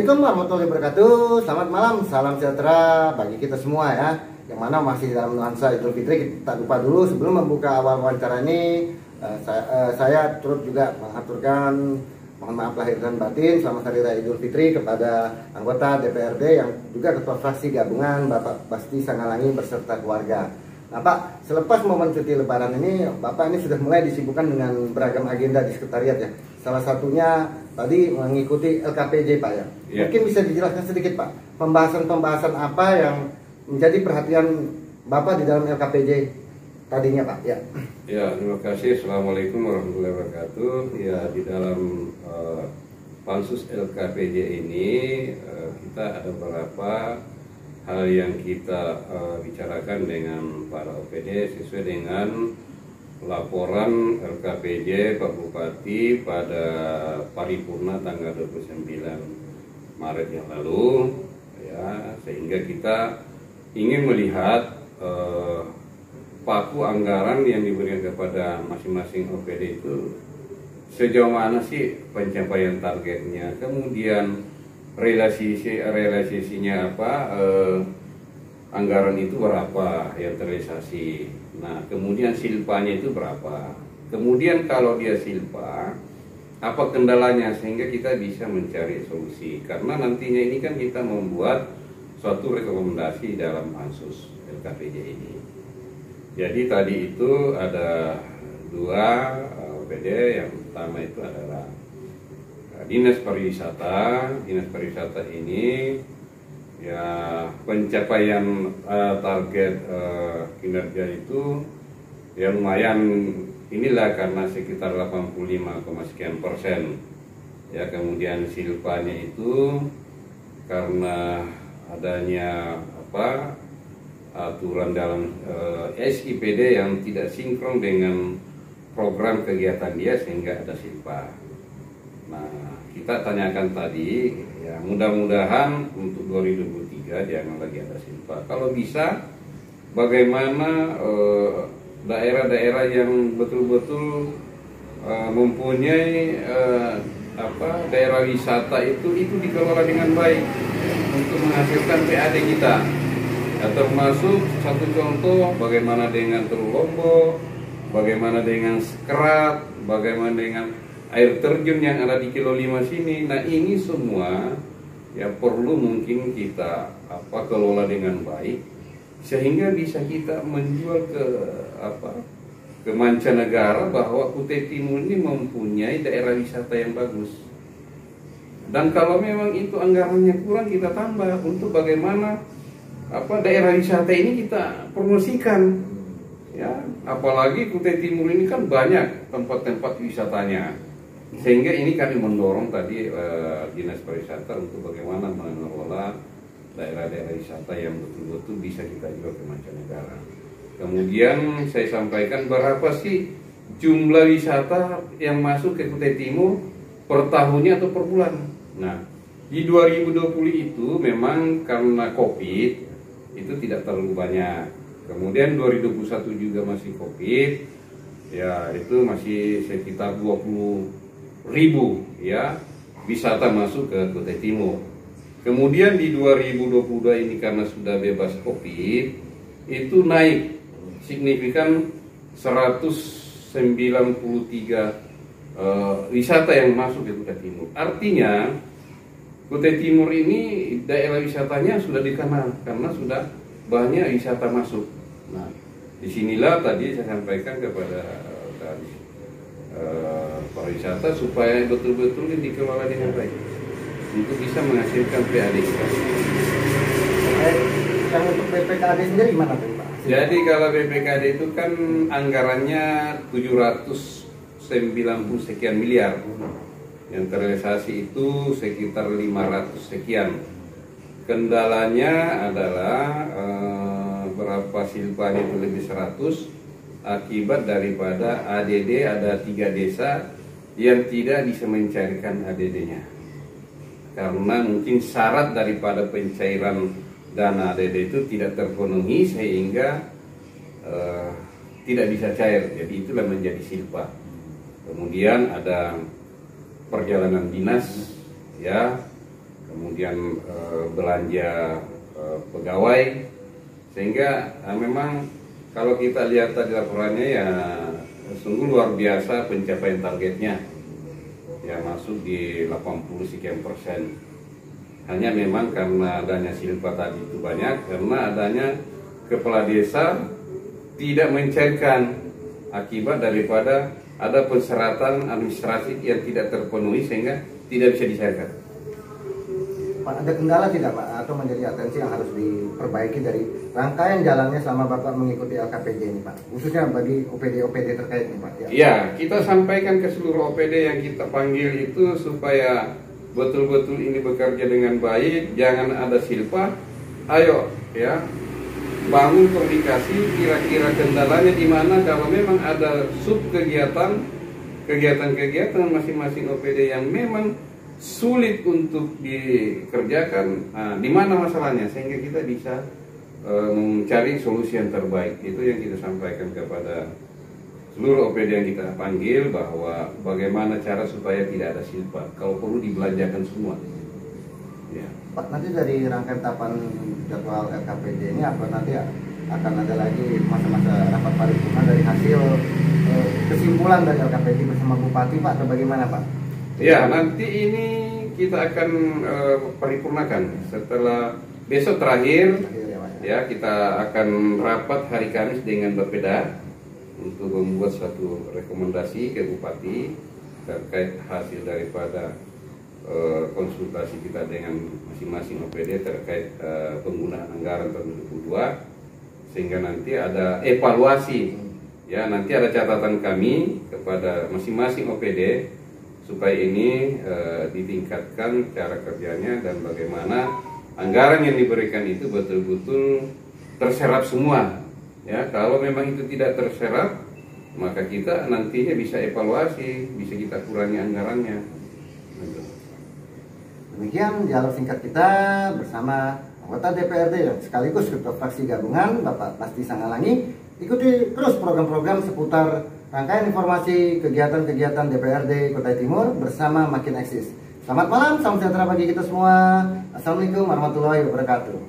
Assalamualaikum warahmatullahi wabarakatuh. Selamat malam, salam sejahtera bagi kita semua ya. Yang mana masih dalam nuansa Idul Fitri, kita lupa dulu sebelum membuka awal wawancara ini, saya turut juga mengaturkan mohon maaf lahir dan batin selamat hari raya Idul Fitri kepada anggota DPRD yang juga ketua fraksi gabungan Bapak Basti Sangalangi beserta keluarga. Nah Pak, selepas momen cuti lebaran ini, Bapak ini sudah mulai disibukkan dengan beragam agenda di sekretariat ya. Salah satunya tadi mengikuti LKPJ Pak ya. Mungkin bisa dijelaskan sedikit Pak, pembahasan-pembahasan apa yang menjadi perhatian Bapak di dalam LKPJ tadinya Pak ya. Ya, terima kasih. Assalamualaikum warahmatullahi wabarakatuh. Ya, di dalam pansus LKPJ ini kita ada beberapa hal yang kita bicarakan dengan para OPD sesuai dengan laporan LKPJ Pak Bupati pada paripurna tanggal 29 Maret yang lalu ya, sehingga kita ingin melihat paku anggaran yang diberikan kepada masing-masing OPD itu sejauh mana sih pencapaian targetnya, kemudian realisasinya apa, anggaran itu berapa yang terrealisasi. Nah, kemudian silpanya itu berapa. Kemudian kalau dia silpa, apa kendalanya sehingga kita bisa mencari solusi. Karena nantinya ini kan kita membuat suatu rekomendasi dalam pansus LKPJ ini. Jadi tadi itu ada dua OPD, yang pertama itu adalah Dinas Pariwisata. Dinas Pariwisata ini ya pencapaian target kinerja itu ya lumayan inilah, karena sekitar 85, sekian persen ya. Kemudian silpanya itu karena adanya apa aturan dalam SIPD yang tidak sinkron dengan program kegiatan dia sehingga ada silpa. Nah, kita tanyakan tadi ya, mudah-mudahan untuk 2023 jangan lagi ada silpa. Kalau bisa bagaimana daerah-daerah yang betul-betul mempunyai daerah wisata itu dikelola dengan baik untuk menghasilkan PAD kita. Ya, termasuk satu contoh bagaimana dengan Teluk Lombok, bagaimana dengan Sekerat, bagaimana dengan air terjun yang ada di Kilo 5 sini. Nah, ini semua ya perlu mungkin kita kelola dengan baik sehingga bisa kita menjual ke mancanegara bahwa Kutai Timur ini mempunyai daerah wisata yang bagus. Dan kalau memang itu anggarannya kurang, kita tambah untuk bagaimana daerah wisata ini kita promosikan ya. Apalagi Kutai Timur ini kan banyak tempat-tempat wisatanya, sehingga ini kami mendorong tadi Dinas Pariwisata untuk bagaimana mengelola daerah-daerah wisata yang betul-betul bisa kita jual ke mancanegara. Kemudian saya sampaikan berapa sih jumlah wisata yang masuk ke Kutai Timur per tahunnya atau per bulan. Nah, di 2020 itu memang karena COVID itu tidak terlalu banyak. Kemudian 2021 juga masih COVID, ya itu masih sekitar 20.000 ya wisata masuk ke Kutai Timur. Kemudian di 2022 ini karena sudah bebas COVID, itu naik signifikan 193 wisata yang masuk ke Kutai Timur. Artinya Kutai Timur ini daerah wisatanya sudah dikenal karena sudah banyak wisata masuk. Nah, disinilah tadi saya sampaikan kepada pariwisata supaya betul-betul ini dikelola dengan baik untuk bisa menghasilkan PAD kita. Yang untuk BPKD sendiri gimana Pak? Jadi kalau BPKD itu kan anggarannya 790 sekian miliar. Yang terrealisasi itu sekitar 500 sekian. Kendalanya adalah berapa silpanya itu lebih 100 akibat daripada ADD ada 3 desa yang tidak bisa mencarikan ADD-nya. Karena mungkin syarat daripada pencairan dana ADD itu tidak terpenuhi sehingga tidak bisa cair. Jadi itulah menjadi silpa. Kemudian ada perjalanan dinas ya, kemudian belanja pegawai, sehingga memang kalau kita lihat tadi laporannya ya sungguh luar biasa pencapaian targetnya, ya masuk di 80 sekian persen. Hanya memang karena adanya silpa tadi itu banyak, karena adanya kepala desa tidak mencairkan akibat daripada ada persyaratan administratif yang tidak terpenuhi sehingga tidak bisa dicairkan. Pak, ada kendala tidak Pak, atau menjadi atensi yang harus diperbaiki dari rangkaian jalannya selama Bapak mengikuti LKPJ ini Pak, khususnya bagi OPD-OPD terkait nih Pak? Ya, kita sampaikan ke seluruh OPD yang kita panggil itu supaya betul-betul ini bekerja dengan baik, jangan ada silpa. Ayo ya, bangun komunikasi, kira-kira kendalanya di mana. Kalau memang ada sub kegiatan masing-masing OPD yang memang sulit untuk dikerjakan, di mana masalahnya, sehingga kita bisa mencari solusi yang terbaik. Itu yang kita sampaikan kepada seluruh OPD yang kita panggil, bahwa bagaimana cara supaya tidak ada silpa, kalau perlu dibelanjakan semua ya. Pak, nanti dari rangkaian tahapan jadwal LKPJ ini apa nanti akan ada lagi masa-masa rapat paripurna dari hasil kesimpulan dari LKPJ bersama Bupati Pak, atau bagaimana Pak? Ya, nanti ini kita akan paripurnakan setelah besok terakhir ya, kita akan rapat hari Kamis dengan Bapeda untuk membuat satu rekomendasi ke Bupati terkait hasil daripada konsultasi kita dengan masing-masing OPD terkait penggunaan anggaran tahun 2022, sehingga nanti ada evaluasi ya, nanti ada catatan kami kepada masing-masing OPD supaya ini ditingkatkan cara kerjanya dan bagaimana anggaran yang diberikan itu betul-betul terserap semua. Ya, kalau memang itu tidak terserap, maka kita nantinya bisa evaluasi, bisa kita kurangi anggarannya. Demikian dialog singkat kita bersama anggota DPRD dan sekaligus ketua fraksi gabungan Bapak Pasti Sangalangi. Ikuti terus program-program seputar rangkaian informasi kegiatan-kegiatan DPRD Kutai Timur bersama Makin Eksis. Selamat malam, salam sejahtera bagi kita semua. Assalamualaikum warahmatullahi wabarakatuh.